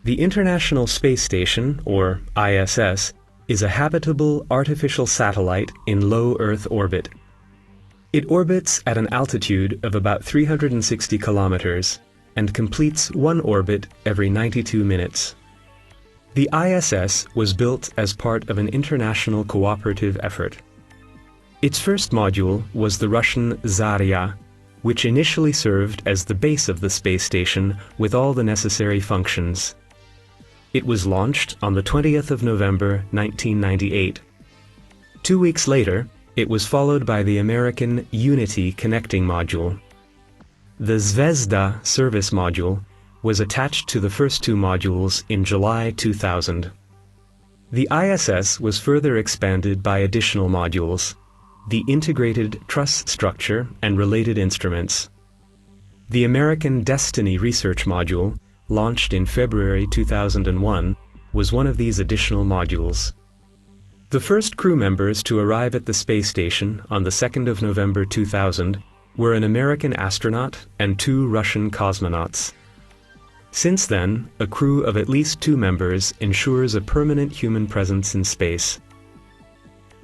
The International Space Station, or ISS, is a habitable artificial satellite in low Earth orbit. It orbits at an altitude of about 360 kilometers and completes one orbit every 92 minutes. The ISS was built as part of an international cooperative effort. Its first module was the Russian Zarya, which initially served as the base of the space station with all the necessary functions. It was launched on the 20th of November 1998. 2 weeks later, it was followed by the American Unity connecting module. The Zvezda service module was attached to the first two modules in July 2000. The ISS was further expanded by additional modules, the Integrated Truss Structure and related instruments. The American Destiny Research Module, launched in February 2001, was one of these additional modules. The first crew members to arrive at the space station on the 2nd of November 2000 were an American astronaut and 2 Russian cosmonauts. Since then, a crew of at least 2 members ensures a permanent human presence in space.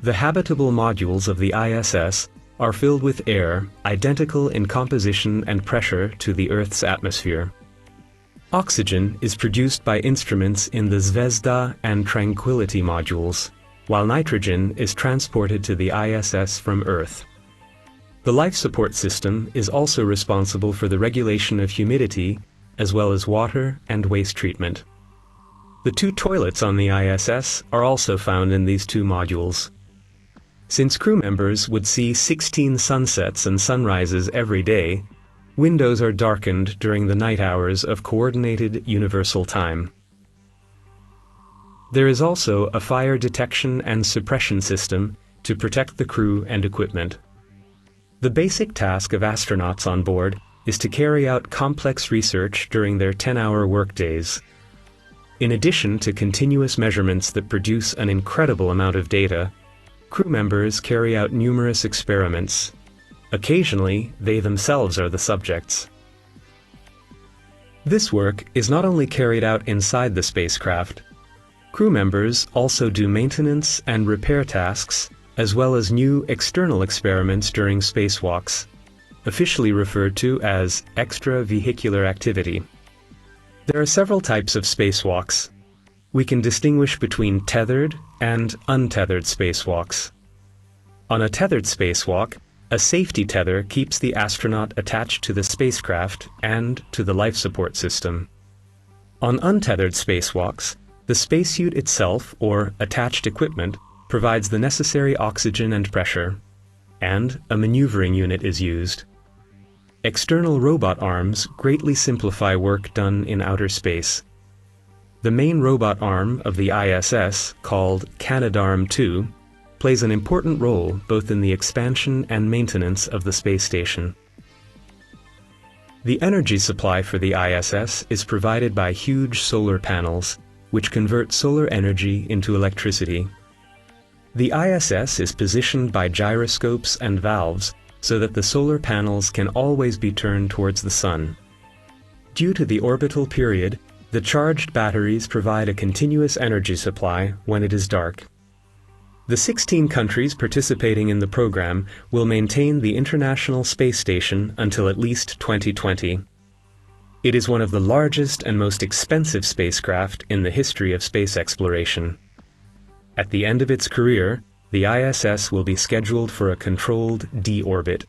The habitable modules of the ISS are filled with air identical in composition and pressure to the Earth's atmosphere. Oxygen is produced by instruments in the Zvezda and Tranquility modules, while nitrogen is transported to the ISS from Earth. The life support system is also responsible for the regulation of humidity, as well as water and waste treatment. The 2 toilets on the ISS are also found in these 2 modules. Since crew members would see 16 sunsets and sunrises every day, windows are darkened during the night hours of Coordinated Universal Time. There is also a fire detection and suppression system to protect the crew and equipment. The basic task of astronauts on board is to carry out complex research during their 10-hour workdays. In addition to continuous measurements that produce an incredible amount of data, crew members carry out numerous experiments. Occasionally, they themselves are the subjects. This work is not only carried out inside the spacecraft. Crew members also do maintenance and repair tasks, as well as new external experiments during spacewalks, officially referred to as extravehicular activity. There are several types of spacewalks. We can distinguish between tethered and untethered spacewalks. On a tethered spacewalk, a safety tether keeps the astronaut attached to the spacecraft and to the life support system. On untethered spacewalks, the spacesuit itself, or attached equipment, provides the necessary oxygen and pressure, and a maneuvering unit is used. External robot arms greatly simplify work done in outer space. The main robot arm of the ISS, called Canadarm2, plays an important role both in the expansion and maintenance of the space station. The energy supply for the ISS is provided by huge solar panels, which convert solar energy into electricity. The ISS is positioned by gyroscopes and valves so that the solar panels can always be turned towards the Sun. Due to the orbital period, the charged batteries provide a continuous energy supply when it is dark. The 16 countries participating in the program will maintain the International Space Station until at least 2020. It is one of the largest and most expensive spacecraft in the history of space exploration. At the end of its career, the ISS will be scheduled for a controlled deorbit.